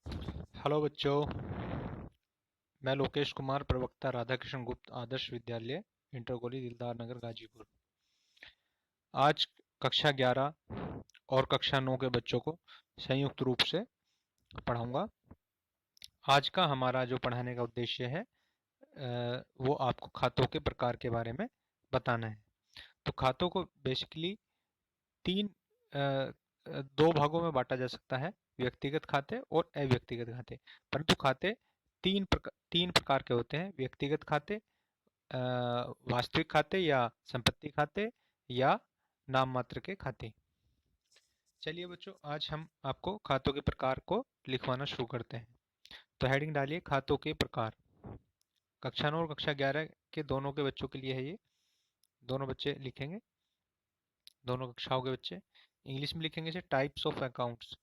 Hello बच्चों। मैं लोकेश कुमार, प्रवक्ता राधाकृष्ण गुप्त आदर्श विद्यालय, इंटर कॉलेज, दिलदार नगर, गाजीपुर। आज कक्षा 11 और कक्षा 9 के बच्चों को संयुक्त रूप से पढ़ाऊंगा। आज का हमारा जो पढ़ाने का उद्देश्य है वो आपको खातों के प्रकार के बारे में बताना है। तो खातों को बेसिकली तीन दो भागों में बांटा जा सकता है, व्यक्तिगत खाते और अव्यक्तिगत खाते। परंतु खाते तीन प्रकार के होते हैं: व्यक्तिगत खाते, वास्तविक खाते या संपत्ति खाते, या नाम मात्र के खाते। चलिए बच्चों, आज हम आपको खातों के प्रकार को लिखवाना शुरू करते हैं। तो हेडिंग डालिए, खातों के प्रकार। कक्षा 9 और कक्षा 11 के दोनों के बच्चों के लिए है ये। दोनों बच्चे लिखेंगे, दोनों कक्षाओं के बच्चे इंग्लिश में लिखेंगे इसे टाइप्स ऑफ अकाउंट्स।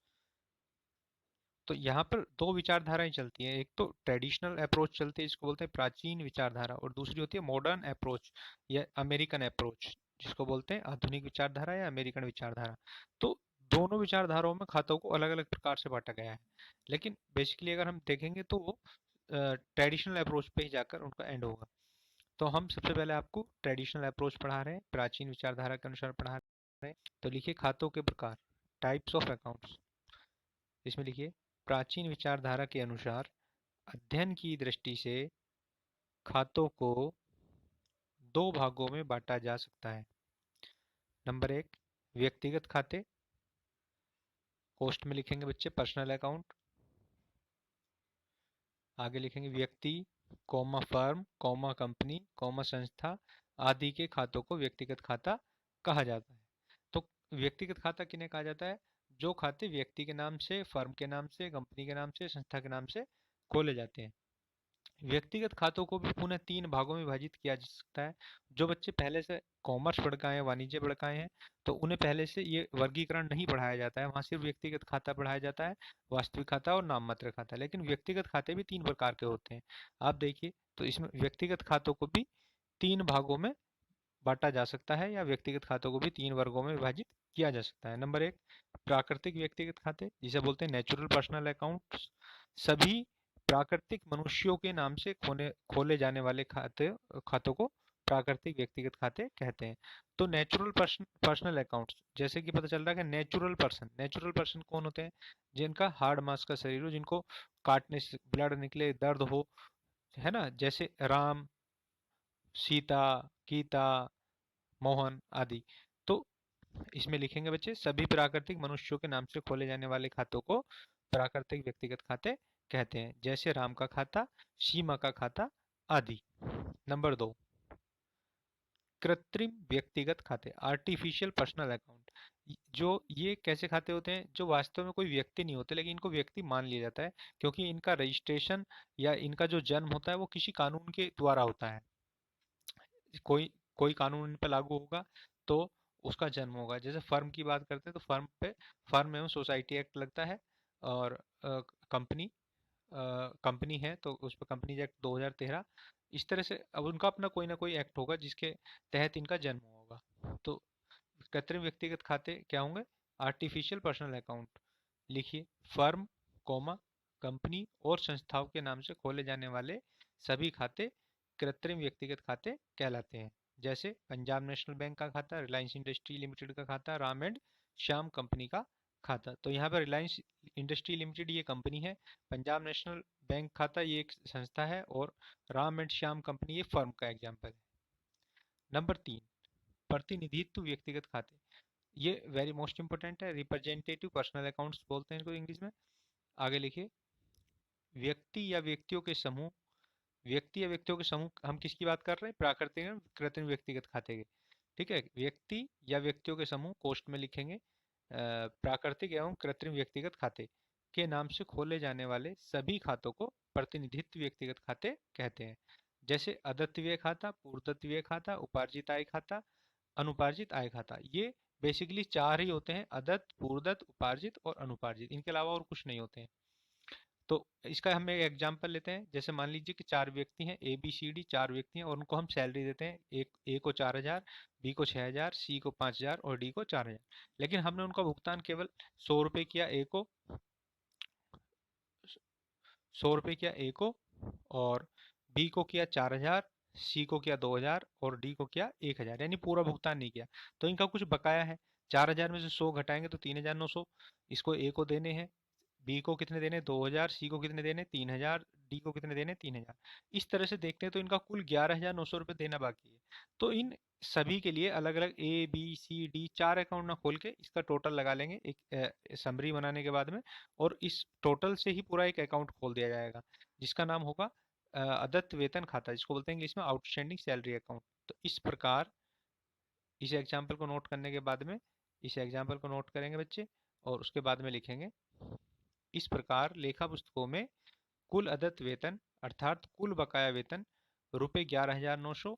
तो यहाँ पर दो विचारधाराएं चलती हैं। एक तो ट्रेडिशनल अप्रोच चलती है, जिसको बोलते हैं प्राचीन विचारधारा, और दूसरी होती है मॉडर्न अप्रोच या अमेरिकन अप्रोच, जिसको बोलते हैं आधुनिक विचारधारा या अमेरिकन विचारधारा। तो दोनों विचारधाराओं में खातों को अलग अलग प्रकार से बांटा गया है, लेकिन बेसिकली अगर हम देखेंगे तो वो ट्रेडिशनल अप्रोच पे ही जाकर उनका एंड होगा। तो हम सबसे पहले आपको ट्रेडिशनल अप्रोच पढ़ा रहे हैं, प्राचीन विचारधारा के अनुसार पढ़ा रहे हैं। तो लिखिए खातों के प्रकार, टाइप्स ऑफ अकाउंट्स। इसमें लिखिए, प्राचीन विचारधारा के अनुसार अध्ययन की दृष्टि से खातों को दो भागों में बांटा जा सकता है। नंबर एक, व्यक्तिगत खाते। कोष्ठ में लिखेंगे बच्चे पर्सनल अकाउंट। आगे लिखेंगे व्यक्ति, comma firm, comma company, comma संस्था आदि के खातों को व्यक्तिगत खाता कहा जाता है। तो व्यक्तिगत खाता किन्हें कहा जाता है? जो खाते व्यक्ति के नाम से, फर्म के नाम से, कंपनी के नाम से, संस्था के नाम से खोले जाते हैं। व्यक्तिगत खातों को भी पुनः तीन भागों में विभाजित किया जा सकता है। जो बच्चे पहले से कॉमर्स पढ़ के आए हैं, वाणिज्य पढ़ के आए हैं, तो उन्हें पहले से ये वर्गीकरण नहीं पढ़ाया जाता है। वहाँ सिर्फ व्यक्तिगत खाता पढ़ाया जाता है, वास्तविक खाता और नाम मात्र खाता। लेकिन व्यक्तिगत खाते भी तीन प्रकार के होते हैं। आप देखिए, तो इसमें व्यक्तिगत खातों को भी तीन भागों में बांटा जा सकता है, या व्यक्तिगत खातों को भी तीन वर्गों में विभाजित किया जा सकता है। नंबर एक, प्राकृतिक व्यक्तिगत खाते, जिसे बोलते हैं नेचुरल पर्सनल अकाउंट। सभी प्राकृतिक मनुष्यों के नाम से खोले जाने वाले खातों को प्राकृतिक व्यक्तिगत खाते कहते हैं। तो नेचुरल पर्सनल अकाउंट्स, जैसे कि पता चल रहा है कि नेचुरल पर्सन कौन होते हैं? जिनका हार्ड मास का शरीर हो, जिनको काटने से ब्लड निकले, दर्द हो, है ना, जैसे राम, सीता, गीता, मोहन आदि। तो इसमें लिखेंगे बच्चे, सभी प्राकृतिक मनुष्यों के नाम से खोले जाने वाले खातों को प्राकृतिक व्यक्तिगत खाते कहते हैं, जैसे राम का खाता, सीमा का खाता आदि। नंबर दो, कृत्रिम व्यक्तिगत खाते, आर्टिफिशियल पर्सनल अकाउंट। जो ये कैसे खाते होते हैं? जो वास्तव में कोई व्यक्ति नहीं होते, लेकिन इनको व्यक्ति मान लिया जाता है, क्योंकि इनका रजिस्ट्रेशन या इनका जो जन्म होता है वो किसी कानून के द्वारा होता है। कोई कोई कानून इन पर लागू होगा तो उसका जन्म होगा। जैसे फर्म की बात करते हैं तो फर्म एवं सोसाइटी एक्ट लगता है, और कंपनी कंपनी है तो उस पर कंपनीज एक्ट 2013। इस तरह से अब उनका अपना कोई ना कोई एक्ट होगा जिसके तहत इनका जन्म होगा। तो कृत्रिम व्यक्तिगत खाते क्या होंगे? Artificial personal account. लिखिए, फर्म, कॉमा, कंपनी और संस्थाओं के नाम से खोले जाने वाले सभी खाते कृत्रिम व्यक्तिगत खाते कहलाते हैं। जैसे पंजाब नेशनल बैंक का खाता, रिलायंस इंडस्ट्री लिमिटेड का खाता, राम एंड श्याम कंपनी का खाता। तो यहाँ पर रिलायंस इंडस्ट्री लिमिटेड ये कंपनी है, पंजाब नेशनल बैंक खाता ये एक संस्था है, और राम एंड श्याम कंपनी ये फर्म का एग्जाम्पल है। नंबर तीन, प्रतिनिधित्व व्यक्तिगत खाते। ये वेरी मोस्ट इंपोर्टेंट है, रिप्रेजेंटेटिव पर्सनल अकाउंट्स बोलते हैं इसको इंग्लिश में। आगे लिखिए, व्यक्ति या व्यक्तियों के समूह। व्यक्ति या व्यक्तियों के समूह, हम किसकी बात कर रहे हैं? प्राकृतिक एवं कृत्रिम व्यक्तिगत खाते की। ठीक है, व्यक्ति या व्यक्तियों के समूह, कोष्ठ में लिखेंगे प्राकृतिक एवं कृत्रिम व्यक्तिगत खाते के नाम से खोले जाने वाले सभी खातों को प्रतिनिधित्व व्यक्तिगत खाते कहते हैं। जैसे अद्वितीय खाता, पूर्वदत्तीय खाता, उपार्जित आय खाता, अनुपार्जित आय खाता। ये बेसिकली चार ही होते हैं: अदत्त, पूर्वदत्त, उपार्जित और अनुपार्जित। इनके अलावा और कुछ नहीं होते हैं। तो इसका हम एक एग्जांपल लेते हैं। जैसे मान लीजिए कि चार व्यक्ति हैं, ए बी सी डी, चार व्यक्ति हैं, और उनको हम सैलरी देते हैं। एक ए को 4,000, बी को 6,000, सी को 5,000 और डी को 4,000। लेकिन हमने उनका भुगतान केवल 100 रुपये किया ए को, 100 रुपये किया ए को, और बी को किया 4,000, सी को किया 2,000 और डी को किया 1,000, यानी पूरा भुगतान नहीं किया। तो इनका कुछ बकाया है। 4,000 में से 100 घटाएंगे तो 3,900 इसको ए को देने हैं, बी को कितने देने 2,000, सी को कितने देने 3,000, डी को कितने देने 3,000। इस तरह से देखते हैं तो इनका कुल 11,900 रुपये देना बाकी है। तो इन सभी के लिए अलग अलग A B C D 4 account ना खोल के इसका टोटल लगा लेंगे एक समरी बनाने के बाद में, और इस टोटल से ही पूरा एक अकाउंट खोल दिया जाएगा जिसका नाम होगा अदत्त वेतन खाता, जिसको बोलते हैं इंग्लिश में आउटस्टैंडिंग सैलरी अकाउंट। तो इस प्रकार इस एग्जाम्पल को नोट करने के बाद में, इस एग्जाम्पल को नोट करेंगे बच्चे, और उसके बाद में लिखेंगे, इस प्रकार लेखा पुस्तकों में कुल अदत्त वेतन अर्थात कुल बकाया वेतन ₹11,900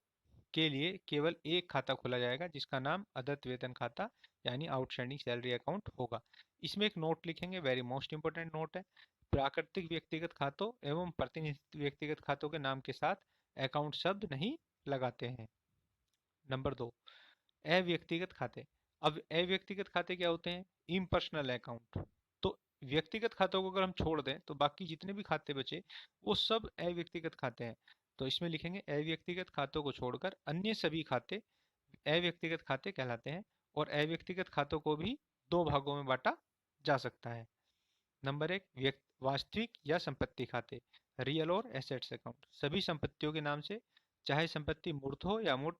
के लिए केवल एक खाता खोला जाएगा जिसका नाम अदत्त वेतन खाता यानी आउटस्टैंडिंग सैलरी अकाउंट होगा। इसमें एक नोट लिखेंगे, वेरी मोस्ट इंपोर्टेंट नोट है, प्राकृतिक व्यक्तिगत खातों एवं प्रतिनिधि व्यक्तिगत खातों के नाम के साथ अकाउंट शब्द नहीं लगाते हैं। नंबर 2, अव्यक्तिगत खाते। अब अव्यक्तिगत खाते क्या होते हैं? Impersonal account. तो व्यक्तिगत खातों को अगर हम छोड़ दें तो बाकी जितने भी खाते बचे वो सब अव्यक्तिगत खाते हैं। तो इसमें लिखेंगे अव्यक्तिगत खातों को छोड़कर अन्य सभी खाते अव्यक्तिगत खाते कहलाते हैं, और अव्यक्तिगत खातों को भी दो भागों में बांटा जा सकता है। नंबर 1, वास्तविक या संपत्ति खाते, रियल और एसेट्स अकाउंट। सभी संपत्तियों के नाम से, चाहे संपत्ति मूर्त हो या मूर्त,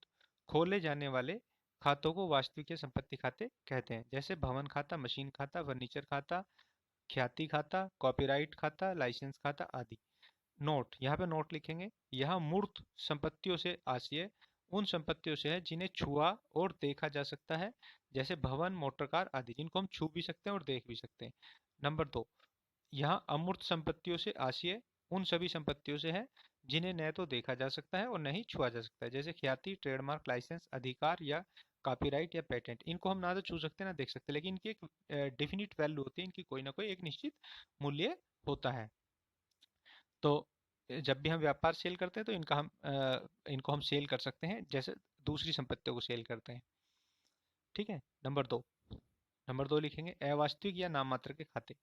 खोले जाने वाले खातों को वास्तविक या संपत्ति खाते कहते हैं, जैसे भवन खाता, मशीन खाता, फर्नीचर खाता, ख्याति खाता, कॉपीराइट खाता, लाइसेंस खाता आदि। नोट, यहाँ पे नोट लिखेंगे, यह मूर्त संपत्तियों से आशय उन संपत्तियों से है जिन्हें छुआ और देखा जा सकता है, जैसे भवन, मोटर कार आदि, जिनको हम छू भी सकते हैं और देख भी सकते हैं। नंबर 2, यहाँ अमूर्त संपत्तियों से आशय उन सभी संपत्तियों से है जिन्हें न तो देखा जा सकता है और न ही छुआ जा सकता है, जैसे ख्याति, ट्रेडमार्क, लाइसेंस, अधिकार या कॉपीराइट या पेटेंट। इनको हम ना तो छू सकते ना देख सकते, लेकिन इनकी एक डेफिनिट वैल्यू होती है, इनकी कोई ना कोई एक निश्चित मूल्य होता है। तो जब भी हम व्यापार सेल करते हैं तो इनको हम सेल कर सकते हैं जैसे दूसरी संपत्तियों को सेल करते हैं। ठीक है। नंबर 2 लिखेंगे अवास्तविक या नाम मात्र के खाते।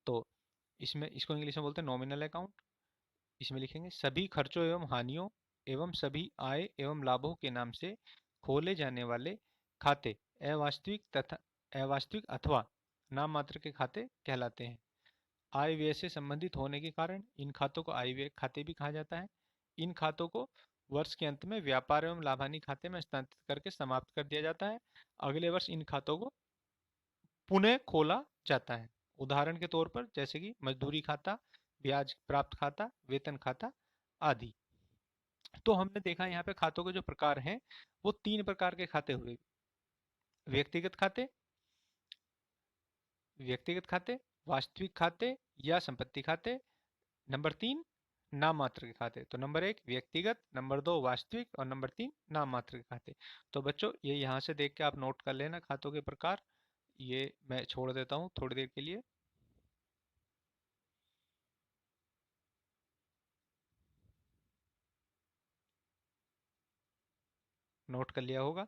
तो इसमें इसको इंग्लिश में बोलते हैं नॉमिनल अकाउंट। इसमें लिखेंगे सभी खर्चों एवं हानियों एवं सभी आय एवं लाभों के नाम से खोले जाने वाले खाते अवास्तविक तथा अवास्तविक अथवा नाम मात्र के खाते कहलाते हैं। आय व्यय से संबंधित होने के कारण इन खातों को आय व्यय खाते भी कहा जाता है। इन खातों को वर्ष के अंत में व्यापार एवं लाभानी खाते में हस्तांतरित करके समाप्त कर दिया जाता है। अगले वर्ष इन खातों को पुनः खोला जाता है। उदाहरण के तौर पर जैसे कि मजदूरी खाता, ब्याज प्राप्त खाता, वेतन खाता आदि। तो हमने देखा यहाँ पे खातों के जो प्रकार हैं वो 3 प्रकार के खाते हुए, व्यक्तिगत खाते, वास्तविक खाते या संपत्ति खाते। नंबर 3, नाम मात्र के खाते। तो नंबर 1 व्यक्तिगत, नंबर 2 वास्तविक और नंबर 3 नाम मात्र के खाते। तो बच्चों ये यहाँ से देख के आप नोट कर लेना खातों के प्रकार। ये मैं छोड़ देता हूँ थोड़ी देर के लिए। नोट कर लिया होगा।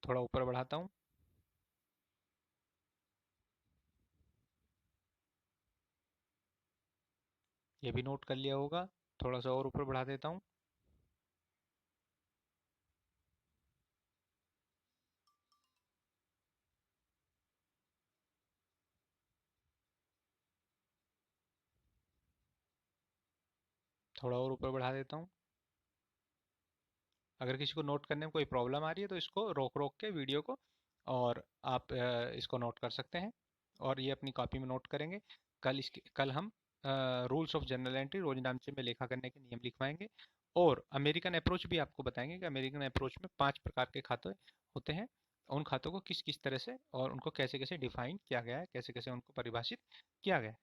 थोड़ा ऊपर बढ़ाता हूँ। ये भी नोट कर लिया होगा। थोड़ा सा और ऊपर बढ़ा देता हूँ। थोड़ा और ऊपर बढ़ा देता हूँ। अगर किसी को नोट करने में कोई प्रॉब्लम आ रही है तो इसको रोक रोक के वीडियो को, और आप इसको नोट कर सकते हैं और ये अपनी कॉपी में नोट करेंगे। कल हम रूल्स ऑफ जनरल एंट्री रोजनामचे में लेखा करने के नियम लिखवाएंगे, और अमेरिकन अप्रोच भी आपको बताएंगे कि अमेरिकन अप्रोच में 5 प्रकार के खाते होते हैं। उन खातों को किस किस तरह से और उनको कैसे कैसे डिफाइन किया गया है, कैसे कैसे उनको परिभाषित किया गया है।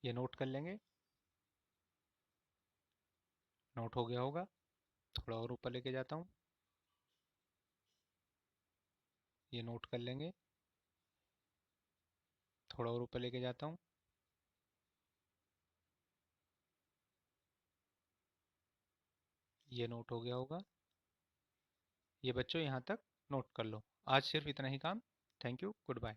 ये नोट कर लेंगे। नोट हो गया होगा। थोड़ा और ऊपर लेके जाता हूँ। ये नोट कर लेंगे। थोड़ा और ऊपर लेके जाता हूँ। ये नोट हो गया होगा। ये बच्चों यहाँ तक नोट कर लो। आज सिर्फ इतना ही काम। Thank you, good bye.